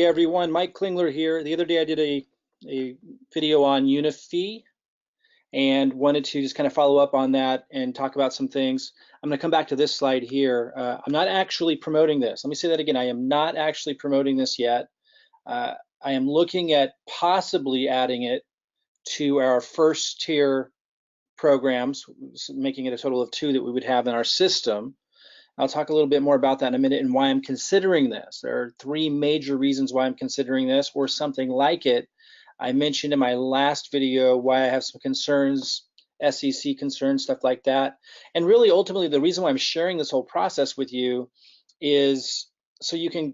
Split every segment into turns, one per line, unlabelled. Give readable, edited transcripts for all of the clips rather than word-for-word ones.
Hey everyone, Mike Klingler here. The other day I did a video on Unifii and wanted to just kind of follow up on that and talk about some things. I'm going to come back to this slide here. I'm not actually promoting this. Let me say that again. I am not actually promoting this yet. I am looking at possibly adding it to our first tier programs, making it a total of 2 that we would have in our system. I'll talk a little bit more about that in a minute and why I'm considering this. There are 3 major reasons why I'm considering this or something like it. I mentioned in my last video why I have some concerns, SEC concerns, stuff like that. And really, ultimately, the reason why I'm sharing this whole process with you is so you can,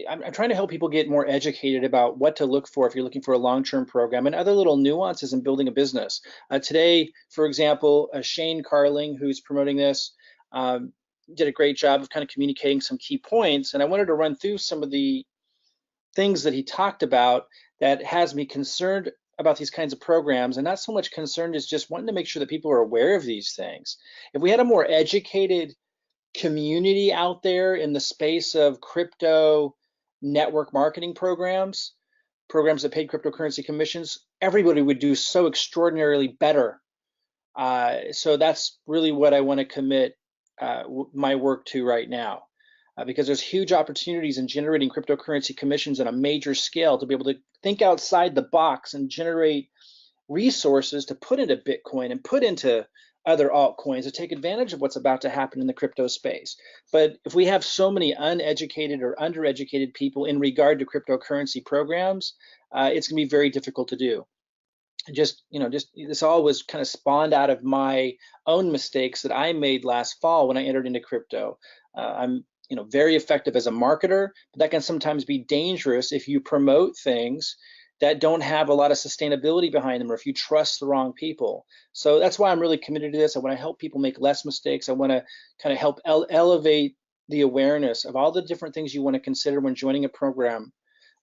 I'm trying to help people get more educated about what to look for if you're looking for a long-term program and other little nuances in building a business. Today, for example, Shane Carling, who's promoting this, did a great job of kind of communicating some key points, and I wanted to run through some of the things that he talked about that has me concerned about these kinds of programs, and not so much concerned as just wanting to make sure that people are aware of these things. If we had a more educated community out there in the space of crypto network marketing programs that paid cryptocurrency commissions, everybody would do so extraordinarily better. So that's really what I want to commit my work to right now, because there's huge opportunities in generating cryptocurrency commissions on a major scale to be able to think outside the box and generate resources to put into Bitcoin and put into other altcoins to take advantage of what's about to happen in the crypto space. But if we have so many uneducated or undereducated people in regard to cryptocurrency programs, it's going to be very difficult to do. Just this all was kind of spawned out of my own mistakes that I made last fall when I entered into crypto. I'm very effective as a marketer, but that can sometimes be dangerous if you promote things that don't have a lot of sustainability behind them, or if you trust the wrong people. So that's why I'm really committed to this. I want to help people make less mistakes. I want to kind of help elevate the awareness of all the different things you want to consider when joining a program.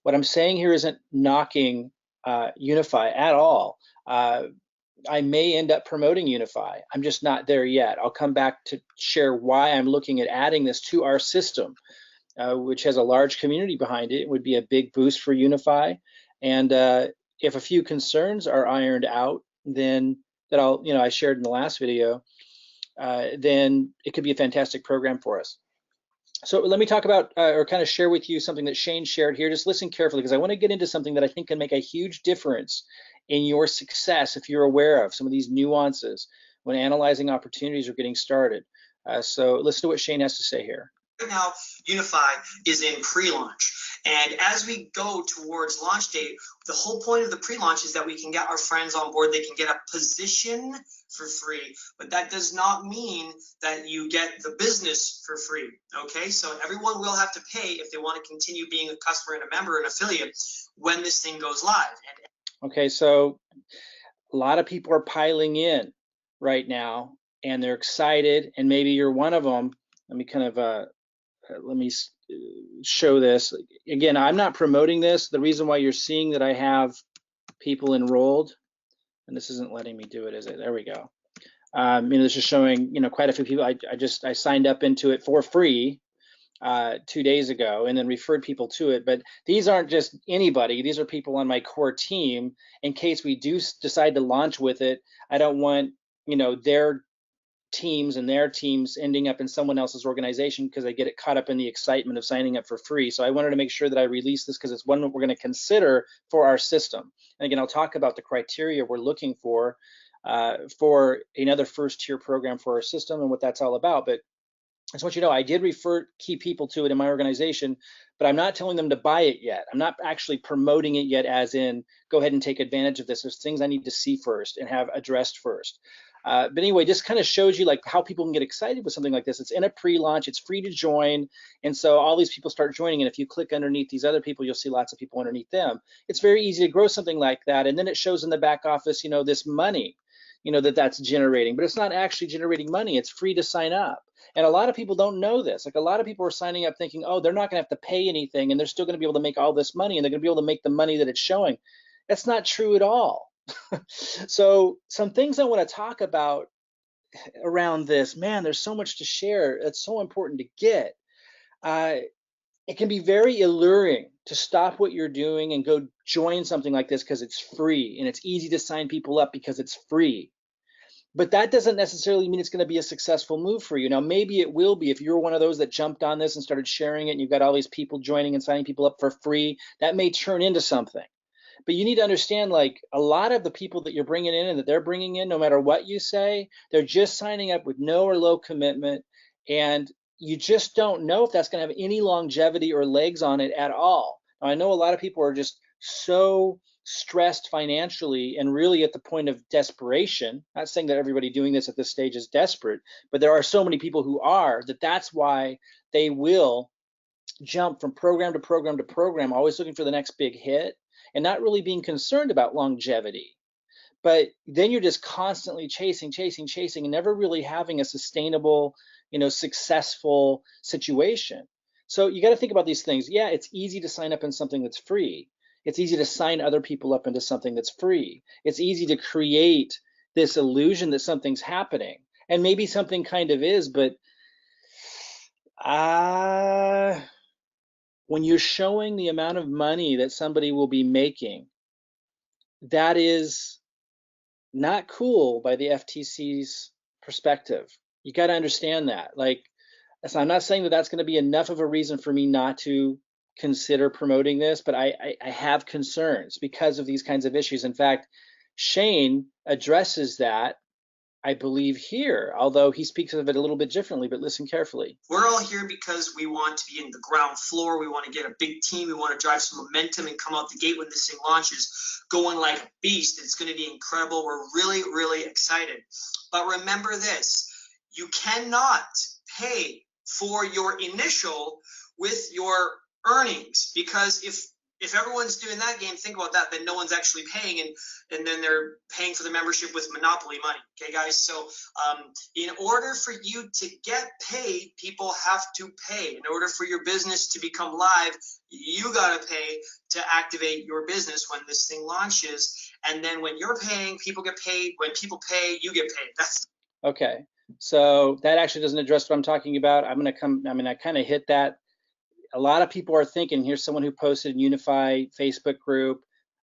What I'm saying here isn't knocking Unifii at all. I may end up promoting Unifii. I'm just not there yet. I'll come back to share why I'm looking at adding this to our system, which has a large community behind it. It would be a big boost for Unifii. And if a few concerns are ironed out, then that I shared in the last video, then it could be a fantastic program for us. So let me talk about or kind of share with you something that Shane shared here. Just listen carefully, because I want to get into something that I think can make a huge difference in your success if you're aware of some of these nuances when analyzing opportunities or getting started. So listen to what Shane has to say here.
Right now, Unifii is in pre-launch. And as we go towards launch date, the whole point of the pre-launch is that we can get our friends on board. They can get a position for free, but that does not mean that you get the business for free, okay? So everyone will have to pay if they want to continue being a customer and a member and affiliate when this thing goes live.
Okay, so a lot of people are piling in right now, and they're excited, and maybe you're one of them. Let me kind of let me show this. Again, I'm not promoting this. The reason why you're seeing that I have people enrolled, and this isn't letting me do it, is it? There we go. This is showing, quite a few people. I signed up into it for free 2 days ago and then referred people to it. But these aren't just anybody. These are people on my core team. In case we do decide to launch with it, I don't want, their teams and their teams ending up in someone else's organization because they get it caught up in the excitement of signing up for free. So I wanted to make sure that I release this because it's one that we're going to consider for our system. And again, I'll talk about the criteria we're looking for another first tier program for our system and what that's all about. But I just want you to know I did refer key people to it in my organization, but I'm not telling them to buy it yet. I'm not actually promoting it yet as in go ahead and take advantage of this. There's things I need to see first and have addressed first. But anyway, just kind of shows you like how people can get excited with something like this. It's in a pre-launch, it's free to join. And so all these people start joining. And if you click underneath these other people, you'll see lots of people underneath them. It's very easy to grow something like that. And then it shows in the back office, this money, that's generating, but it's not actually generating money. It's free to sign up. And a lot of people don't know this. Like a lot of people are signing up thinking, oh, they're not gonna have to pay anything and they're still gonna be able to make all this money and they're gonna be able to make the money that it's showing. That's not true at all. So some things I want to talk about around this, man, there's so much to share. It's so important to get. It can be very alluring to stop what you're doing and go join something like this because it's free and it's easy to sign people up because it's free. But that doesn't necessarily mean it's going to be a successful move for you. Now, maybe it will be if you're one of those that jumped on this and started sharing it and you've got all these people joining and signing people up for free. That may turn into something. But you need to understand, like, a lot of the people that you're bringing in and that they're bringing in, no matter what you say, they're just signing up with no or low commitment. And you just don't know if that's going to have any longevity or legs on it at all. Now, I know a lot of people are just so stressed financially and really at the point of desperation. Not saying that everybody doing this at this stage is desperate, but there are so many people who are, that's why they will jump from program to program to program, always looking for the next big hit and not really being concerned about longevity. But then you're just constantly chasing, and never really having a sustainable, successful situation. So you got to think about these things. Yeah, it's easy to sign up in something that's free. It's easy to sign other people up into something that's free. It's easy to create this illusion that something's happening. And maybe something kind of is, but when you're showing the amount of money that somebody will be making, that is not cool by the FTC's perspective. You got to understand that. Like, so I'm not saying that that's going to be enough of a reason for me not to consider promoting this, but I have concerns because of these kinds of issues. In fact, Shane addresses that, I believe, here, although he speaks of it a little bit differently, but listen carefully.
We're all here because we want to be in the ground floor. We want to get a big team. We want to drive some momentum and come out the gate when this thing launches going like a beast. It's going to be incredible. We're really, really excited. But remember this, you cannot pay for your initial with your earnings, because if everyone's doing that game, think about that, then no one's actually paying, and then they're paying for the membership with monopoly money. Okay, guys? So in order for you to get paid, people have to pay. In order for your business to become live, you got to pay to activate your business when this thing launches. And then when you're paying, people get paid. When people pay, you get paid. That's
okay. So that actually doesn't address what I'm talking about. I kind of hit that. A lot of people are thinking, here's someone who posted in Unifii Facebook group,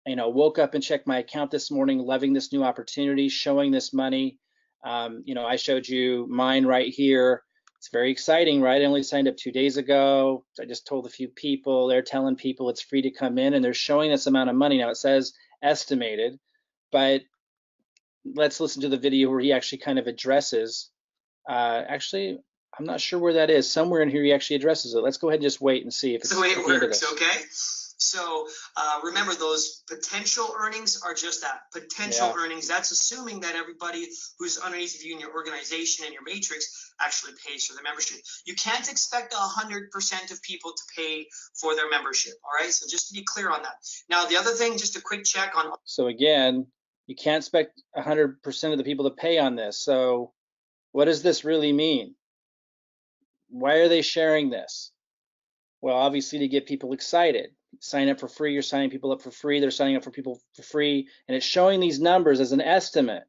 woke up and checked my account this morning, loving this new opportunity, showing this money. I showed you mine right here. It's very exciting, right? I only signed up 2 days ago. I just told a few people, they're telling people it's free to come in, and they're showing this amount of money. Now it says estimated, but let's listen to the video where he actually kind of addresses, actually, I'm not sure where that is. Somewhere in here he actually addresses it. Let's go ahead and just wait and see if it's
the way it works, okay? So remember, those potential earnings are just that, potential earnings. That's assuming that everybody who's underneath of you in your organization and your matrix actually pays for the membership. You can't expect 100% of people to pay for their membership, all right? So just to be clear on that. Now, the other thing, just a quick check on.
So again, you can't expect 100% of the people to pay on this. So what does this really mean? Why are they sharing this? Well, obviously to get people excited. Sign up for free, you're signing people up for free, they're signing up for people for free, and it's showing these numbers as an estimate.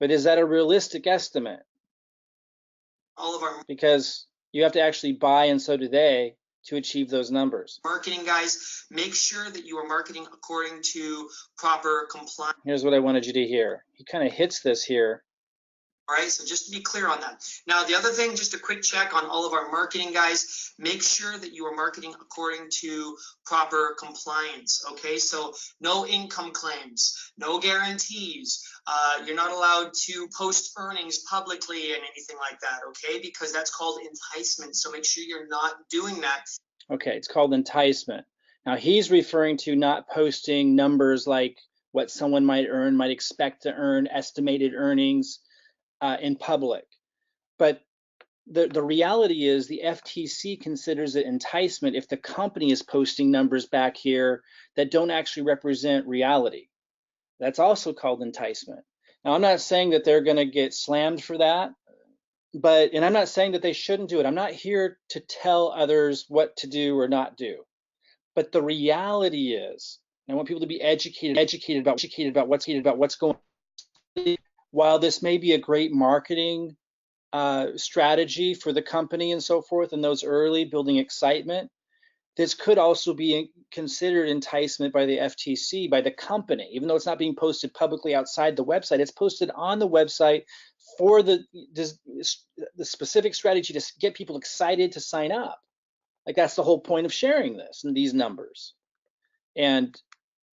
But is that a realistic estimate?
All of our,
because you have to actually buy, and so do they, to achieve those numbers.
Marketing guys, make sure that you are marketing according to proper compliance.
Here's what I wanted you to hear. He kind of hits this here.
All right, so just to be clear on that. Now, the other thing, just a quick check on all of our marketing guys, make sure that you are marketing according to proper compliance, okay? So no income claims, no guarantees. You're not allowed to post earnings publicly and anything like that, okay? Because that's called enticement, so make sure you're not doing that.
Okay, it's called enticement. Now, he's referring to not posting numbers like what someone might earn, might expect to earn, estimated earnings, in public. But the reality is the FTC considers it enticement if the company is posting numbers back here that don't actually represent reality. That's also called enticement. Now, I'm not saying that they're going to get slammed for that, and I'm not saying that they shouldn't do it. I'm not here to tell others what to do or not do. But the reality is, I want people to be educated about what's going on. While this may be a great marketing strategy for the company and so forth, and those early building excitement, this could also be considered enticement by the FTC, by the company, even though it's not being posted publicly outside the website. It's posted on the website for the specific strategy to get people excited to sign up. Like that's the whole point of sharing this and these numbers and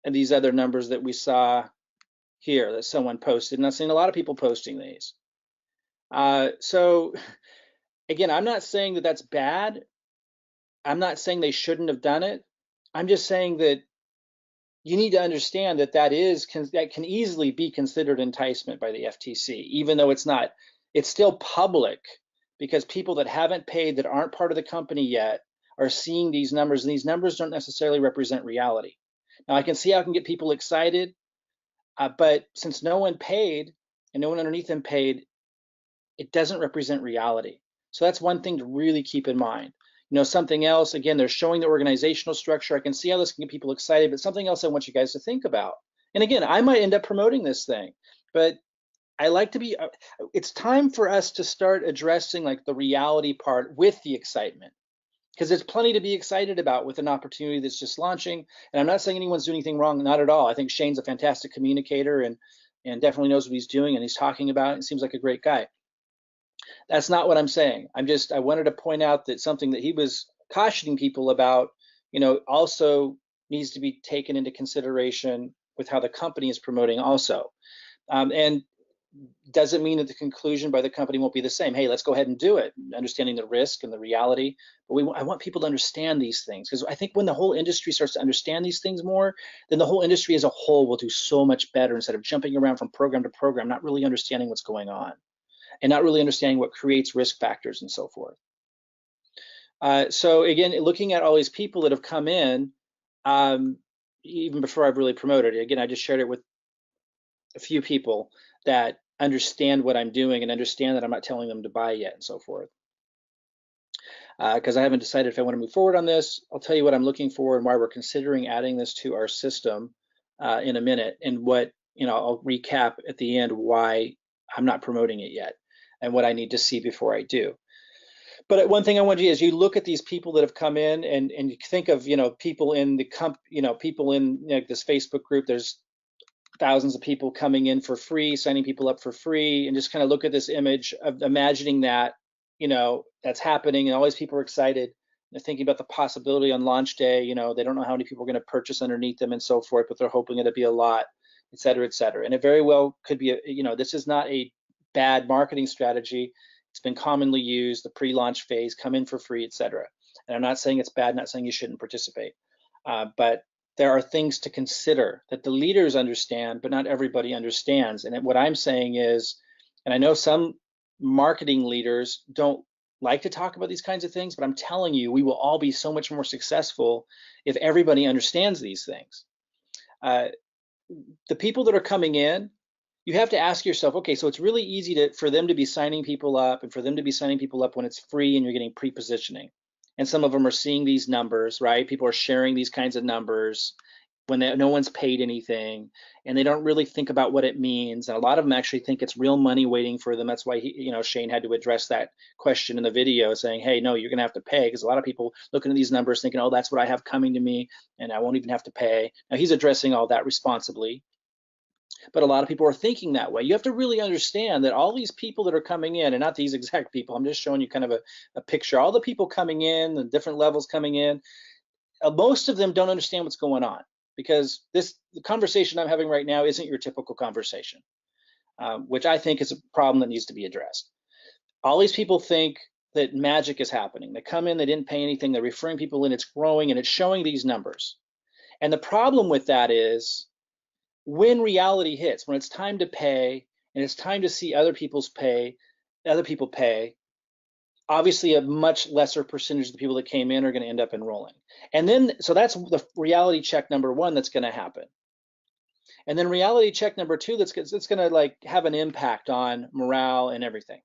these other numbers that we saw here that someone posted. And I've seen a lot of people posting these. So again, I'm not saying that that's bad. I'm not saying they shouldn't have done it. I'm just saying that you need to understand that that can easily be considered enticement by the FTC, even though it's not. It's still public because people that haven't paid, that aren't part of the company yet, are seeing these numbers, and these numbers don't necessarily represent reality. Now, I can see how I can get people excited, but since no one paid and no one underneath them paid, it doesn't represent reality. So that's one thing to really keep in mind. Something else, again, they're showing the organizational structure. I can see how this can get people excited, but something else I want you guys to think about. And again, I might end up promoting this thing, but I like to be, it's time for us to start addressing like the reality part with the excitement, because there's plenty to be excited about with an opportunity that's just launching. And I'm not saying anyone's doing anything wrong, not at all. I think Shane's a fantastic communicator and definitely knows what he's doing and he's talking about it and seems like a great guy. That's not what I'm saying. I wanted to point out that something that he was cautioning people about, also needs to be taken into consideration with how the company is promoting also. And doesn't mean that the conclusion by the company won't be the same. Hey, let's go ahead and do it, understanding the risk and the reality. But I want people to understand these things, because I think when the whole industry starts to understand these things more, then the whole industry as a whole will do so much better instead of jumping around from program to program, not really understanding what's going on and not really understanding what creates risk factors and so forth. So again, looking at all these people that have come in, even before I've really promoted it, again, I just shared it with a few people that understand what I'm doing and understand that I'm not telling them to buy yet and so forth. Because I haven't decided if I want to move forward on this. I'll tell you what I'm looking for and why we're considering adding this to our system in a minute, and what, I'll recap at the end why I'm not promoting it yet and what I need to see before I do. But one thing I want you is you look at these people that have come in and you think of, people in the people in this Facebook group. There's thousands of people coming in for free, signing people up for free, and just kind of look at this image of imagining that, that's happening, and all these people are excited. They're thinking about the possibility on launch day. They don't know how many people are going to purchase underneath them and so forth, but they're hoping it'll be a lot, et cetera, et cetera. And it very well could be, this is not a bad marketing strategy. It's been commonly used, the pre-launch phase, come in for free, et cetera. And I'm not saying it's bad, not saying you shouldn't participate, but there are things to consider that the leaders understand, but not everybody understands. And what I'm saying is, and I know some marketing leaders don't like to talk about these kinds of things, but I'm telling you, we will all be so much more successful if everybody understands these things. The people that are coming in, you have to ask yourself, okay, so it's really easy for them to be signing people up and for them to be signing people up when it's free and you're getting pre-positioning. And some of them are seeing these numbers, right? People are sharing these kinds of numbers when no one's paid anything, and they don't really think about what it means. And a lot of them actually think it's real money waiting for them. That's why Shane had to address that question in the video, saying, hey, no, you're gonna have to pay, because a lot of people looking at these numbers thinking, oh, that's what I have coming to me and I won't even have to pay. Now he's addressing all that responsibly, but a lot of people are thinking that way. You have to really understand that all these people that are coming in, and not these exact people, I'm just showing you kind of a picture, all the people coming in, the different levels coming in, most of them don't understand what's going on, because the conversation I'm having right now isn't your typical conversation, which I think is a problem that needs to be addressed. All these people think that magic is happening. They come in, they didn't pay anything, they're referring people in, it's growing, and it's showing these numbers. And the problem with that is, when reality hits, when it's time to pay and it's time to see other people pay, obviously a much lesser percentage of the people that came in are going to end up enrolling. And then, so that's the reality check number one that's going to happen. And then reality check number two, that's going to like have an impact on morale and everything.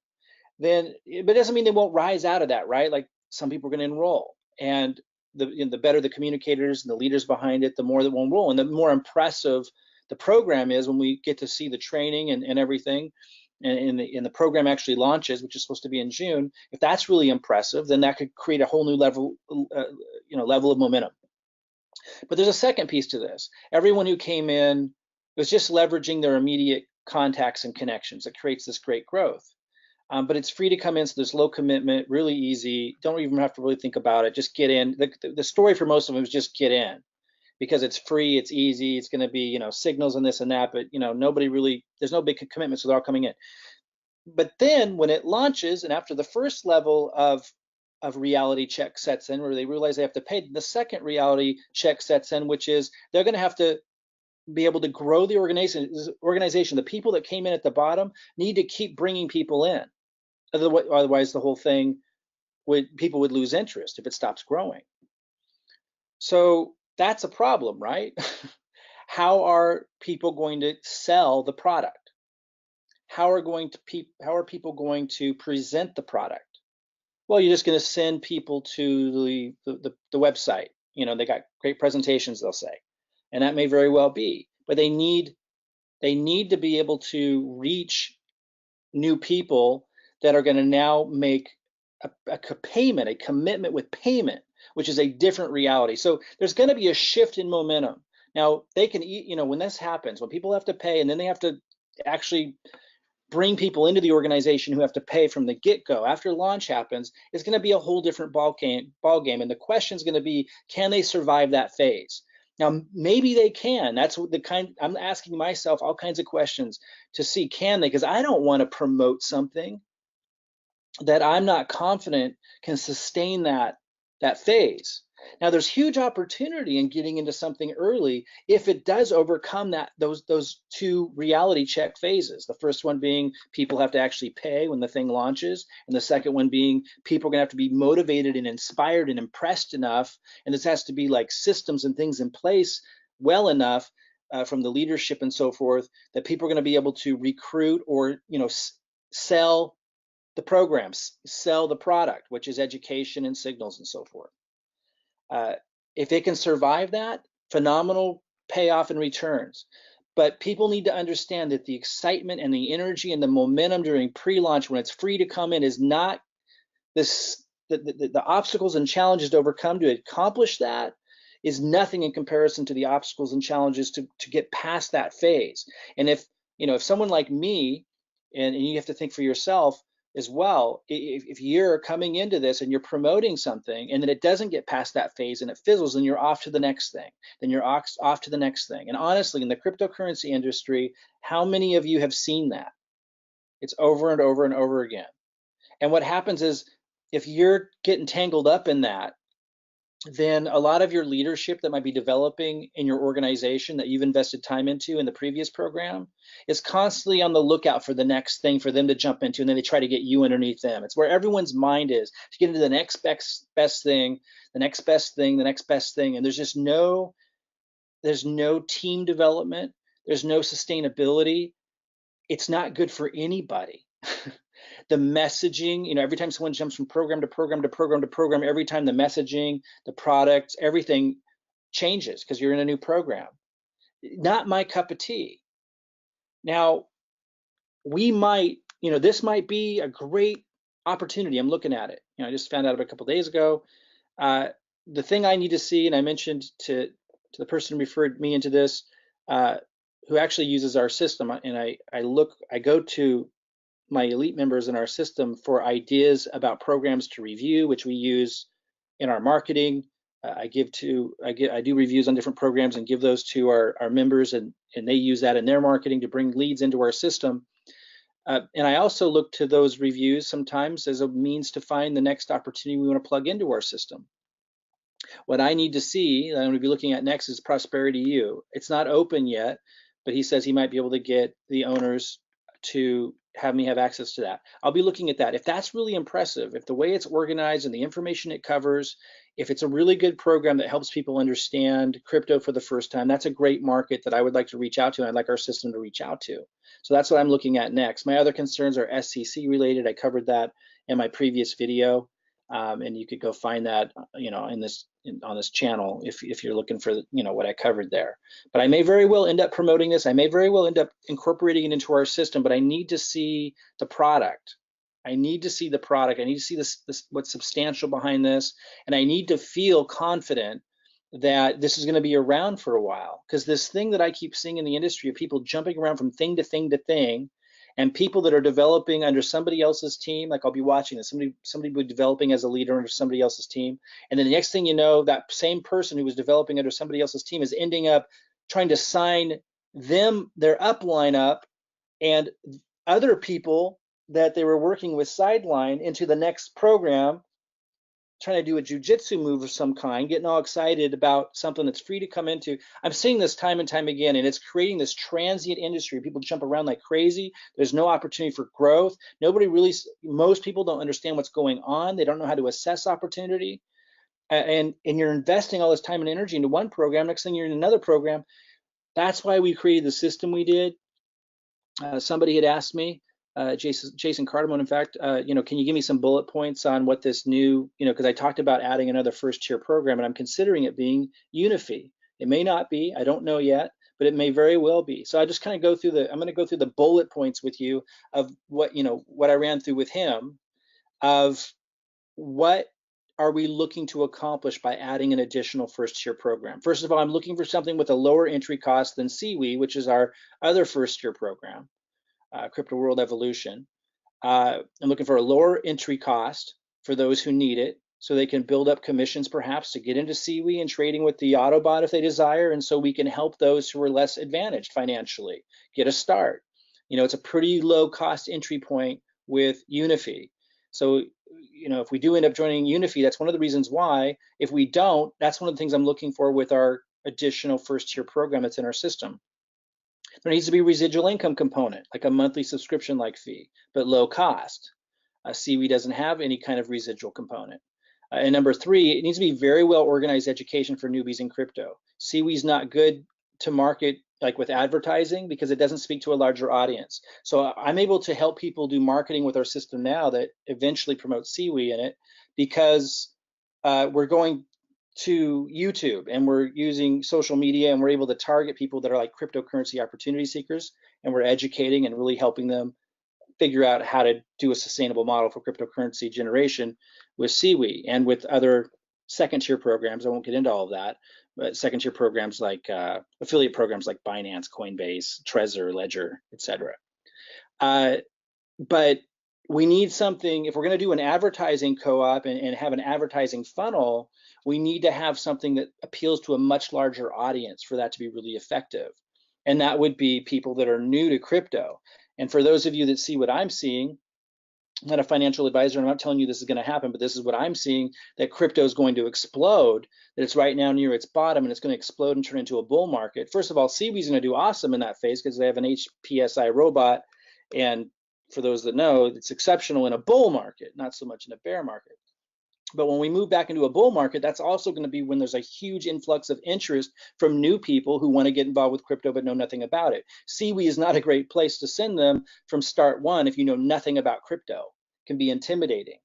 Then, but it doesn't mean they won't rise out of that, right? Like some people are going to enroll, and the better the communicators and the leaders behind it, the more that will enroll, and the more impressive the program is when we get to see the training and everything. and the program actually launches, which is supposed to be in June, if that's really impressive, then that could create a whole new level, level of momentum. But there's a second piece to this. Everyone who came in was just leveraging their immediate contacts and connections. That creates this great growth. But it's free to come in, so there's low commitment, really easy. Don't even have to really think about it. Just get in. The story for most of them is just get in, because it's free, it's easy, it's going to be, signals and this and that, but nobody really, there's no big commitment, so they're all coming in. But then when it launches, and after the first level of reality check sets in, where they realize they have to pay, the second reality check sets in, which is they're going to have to be able to grow the organization. The people that came in at the bottom need to keep bringing people in. Otherwise, the whole thing people would lose interest if it stops growing. So that's a problem, right? How are people going to sell the product? How are people going to present the product? Well, you're just going to send people to the website. They got great presentations, they'll say, and that may very well be. But they need to be able to reach new people that are going to now make a commitment with payment, which is a different reality. So there's going to be a shift in momentum. Now they can, when this happens, when people have to pay, and then they have to actually bring people into the organization who have to pay from the get-go. After launch happens, it's going to be a whole different ball game, and the question is going to be, can they survive that phase? Now, maybe they can. That's the kind I'm asking myself, all kinds of questions to see, can they? Because I don't want to promote something that I'm not confident can sustain that phase. Now, there's huge opportunity in getting into something early if it does overcome those two reality check phases. The first one being people have to actually pay when the thing launches, and the second one being people are going to have to be motivated and inspired and impressed enough, and this has to be like systems and things in place well enough from the leadership and so forth that people are going to be able to recruit or sell the programs, sell the product, which is education and signals and so forth. If it can survive that, phenomenal payoff and returns. But people need to understand that the excitement and the energy and the momentum during pre-launch, when it's free to come in, is not this. The obstacles and challenges to overcome to accomplish that is nothing in comparison to the obstacles and challenges to get past that phase. And if someone like me, and you have to think for yourself as well, if you're coming into this and you're promoting something and then it doesn't get past that phase and it fizzles, then you're off to the next thing. Then you're off to the next thing. And honestly, in the cryptocurrency industry, how many of you have seen that? It's over and over and over again. And what happens is, if you're getting tangled up in that, then a lot of your leadership that might be developing in your organization that you've invested time into in the previous program is constantly on the lookout for the next thing for them to jump into, and then they try to get you underneath them. It's where everyone's mind is, to get into the next best thing, the next best thing, the next best thing, and there's no team development, there's no sustainability. It's not good for anybody. The messaging, every time someone jumps from program to program to program to program, every time the messaging, the products, everything changes because you're in a new program. Not my cup of tea. Now, we might, this might be a great opportunity. I'm looking at it. I just found out about a couple of days ago. The thing I need to see, and I mentioned to the person who referred me into this, who actually uses our system, and I go to my elite members in our system for ideas about programs to review, which we use in our marketing. I do reviews on different programs and give those to our members, and they use that in their marketing to bring leads into our system. And I also look to those reviews sometimes as a means to find the next opportunity we want to plug into our system. What I need to see, that I'm going to be looking at next, is Prosperity U. It's not open yet, but he says he might be able to get the owners to have me have access to that. I'll be looking at that. If that's really impressive, if the way it's organized and the information it covers, if it's a really good program that helps people understand crypto for the first time, that's a great market that I would like to reach out to, and I'd like our system to reach out to. So that's what I'm looking at next. My other concerns are SEC related. I covered that in my previous video. And you could go find that, on this channel if you're looking for, what I covered there. But I may very well end up promoting this. I may very well end up incorporating it into our system, but I need to see the product. I need to see the product. I need to see this what's substantial behind this, and I need to feel confident that this is going to be around for a while. Because this thing that I keep seeing in the industry of people jumping around from thing to thing to thing, and people that are developing under somebody else's team, like I'll be watching this, somebody will be developing as a leader under somebody else's team, and then the next thing you know, that same person who was developing under somebody else's team is ending up trying to sign their upline up and other people that they were working with sideline into the next program, trying to do a jujitsu move of some kind, getting all excited about something that's free to come into. I'm seeing this time and time again, and it's creating this transient industry. People jump around like crazy. There's no opportunity for growth. Most people don't understand what's going on. They don't know how to assess opportunity. And you're investing all this time and energy into one program. Next thing you're in another program. That's why we created the system we did. Somebody had asked me, Jason Cardamone, in fact, can you give me some bullet points on what this new, because I talked about adding another first tier program, and I'm considering it being Unifii. It may not be, I don't know yet, but it may very well be. So I just kind of I'm going to go through the bullet points with you of what I ran through with him, of what are we looking to accomplish by adding an additional first tier program. First of all, I'm looking for something with a lower entry cost than Seaweed, which is our other first tier program. Crypto World Evolution. I'm looking for a lower entry cost for those who need it, so they can build up commissions perhaps to get into Seaweed and trading with the Autobot if they desire, and so we can help those who are less advantaged financially get a start. It's a pretty low cost entry point with Unifii. So, if we do end up joining Unifii, that's one of the reasons why. If we don't, that's one of the things I'm looking for with our additional first tier program that's in our system. There needs to be a residual income component, like a monthly subscription-like fee, but low cost. Seaweed doesn't have any kind of residual component. And number three, it needs to be very well organized education for newbies in crypto. Seaweed's not good to market like with advertising because it doesn't speak to a larger audience. So I'm able to help people do marketing with our system now that eventually promotes Seaweed in it, because we're going to YouTube and we're using social media, and we're able to target people that are like cryptocurrency opportunity seekers, and we're educating and really helping them figure out how to do a sustainable model for cryptocurrency generation with Seaweed and with other second tier programs. I won't get into all of that, but second tier programs like affiliate programs like Binance, Coinbase, Trezor, Ledger, etc. But we need something, if we're going to do an advertising co-op and have an advertising funnel, we need to have something that appeals to a much larger audience for that to be really effective. And that would be people that are new to crypto. And for those of you that see what I'm seeing, I'm not a financial advisor, and I'm not telling you this is going to happen, but this is what I'm seeing, that crypto is going to explode, that it's right now near its bottom, and it's going to explode and turn into a bull market. First of all, Seaweed's going to do awesome in that phase because they have an HPSI robot, and for those that know, it's exceptional in a bull market, not so much in a bear market. But when we move back into a bull market, that's also going to be when there's a huge influx of interest from new people who want to get involved with crypto but know nothing about it. Seaweed is not a great place to send them from start one if you know nothing about crypto. It can be intimidating,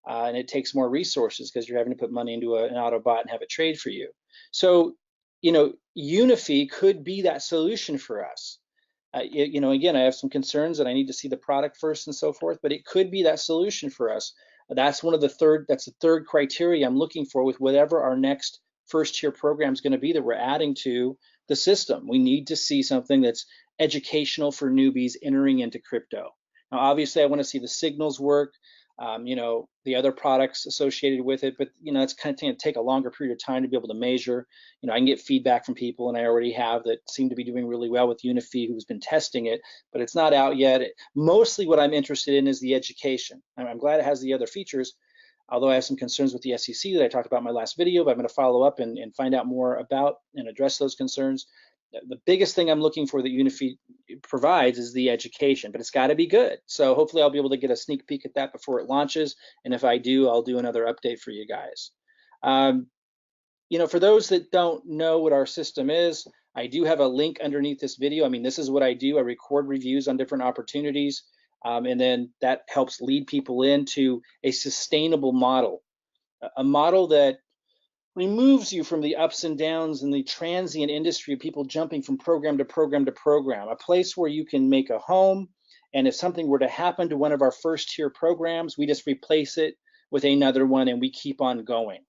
and it takes more resources because you're having to put money into an Autobot and have it trade for you. So, Unifii could be that solution for us. Again, I have some concerns that I need to see the product first and so forth, but it could be that solution for us. That's the third criteria I'm looking for with whatever our next first tier program is going to be that we're adding to the system. We need to see something that's educational for newbies entering into crypto. Now, obviously, I want to see the signals work, the other products associated with it, but it's kind of going to take a longer period of time to be able to measure. I can get feedback from people, and I already have, that seem to be doing really well with Unifii, who's been testing it, but it's not out yet. Mostly what I'm interested in is the education. I'm glad it has the other features, although I have some concerns with the SEC that I talked about in my last video, but I'm going to follow up and find out more about and address those concerns. The biggest thing I'm looking for that Unifii provides is the education, but it's got to be good. So hopefully I'll be able to get a sneak peek at that before it launches. And if I do, I'll do another update for you guys. For those that don't know what our system is, I do have a link underneath this video. I mean, this is what I do. I record reviews on different opportunities. And then that helps lead people into a sustainable model, a model that removes you from the ups and downs and the transient industry of people jumping from program to program to program, a place where you can make a home. And if something were to happen to one of our first tier programs, we just replace it with another one and we keep on going.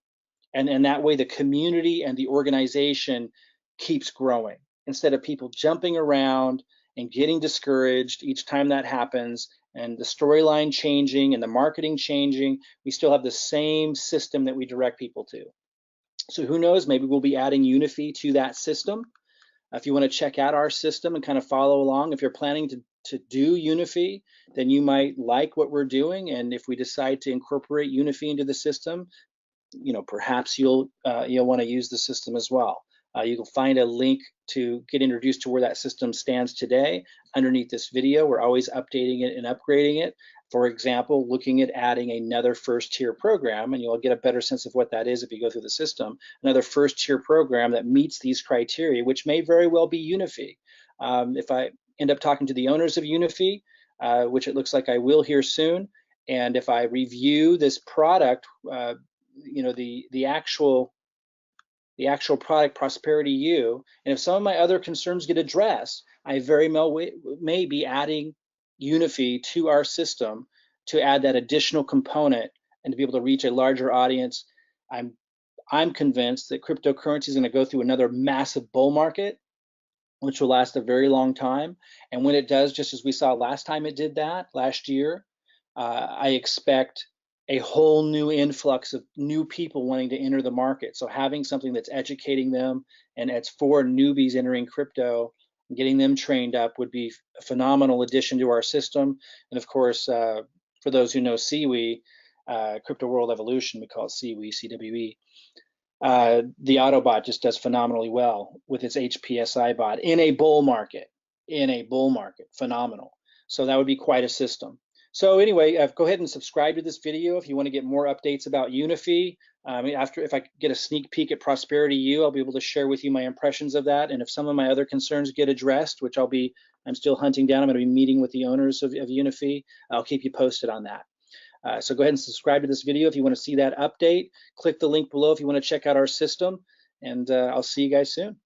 And that way the community and the organization keeps growing instead of people jumping around and getting discouraged each time that happens and the storyline changing and the marketing changing. We still have the same system that we direct people to. So who knows, maybe we'll be adding Unifii to that system. If you want to check out our system and kind of follow along, if you're planning to do Unifii, then you might like what we're doing. And if we decide to incorporate Unifii into the system, perhaps you'll want to use the system as well. You'll find a link to get introduced to where that system stands today underneath this video. We're always updating it and upgrading it. For example, looking at adding another first tier program, and you'll get a better sense of what that is if you go through the system, another first tier program that meets these criteria, which may very well be Unifii. If I end up talking to the owners of Unifii, which it looks like I will here soon, and if I review this product, the actual product, Prosperity U, and if some of my other concerns get addressed, I very well may be adding Unifii to our system to add that additional component and to be able to reach a larger audience. I'm convinced that cryptocurrency is going to go through another massive bull market, which will last a very long time. And when it does, just as we saw last time it did that last year, I expect a whole new influx of new people wanting to enter the market. So having something that's educating them and it's for newbies entering crypto, getting them trained up would be a phenomenal addition to our system. And of course, for those who know CWE, Crypto World Evolution, we call it CWE, CWE. The Autobot just does phenomenally well with its HPSI bot in a bull market, phenomenal. So that would be quite a system. So anyway, go ahead and subscribe to this video if you want to get more updates about Unifii. If I get a sneak peek at Prosperity U, I'll be able to share with you my impressions of that. And if some of my other concerns get addressed, which I'm still hunting down, I'm going to be meeting with the owners of Unifii. I'll keep you posted on that. So go ahead and subscribe to this video if you want to see that update. Click the link below if you want to check out our system, and I'll see you guys soon.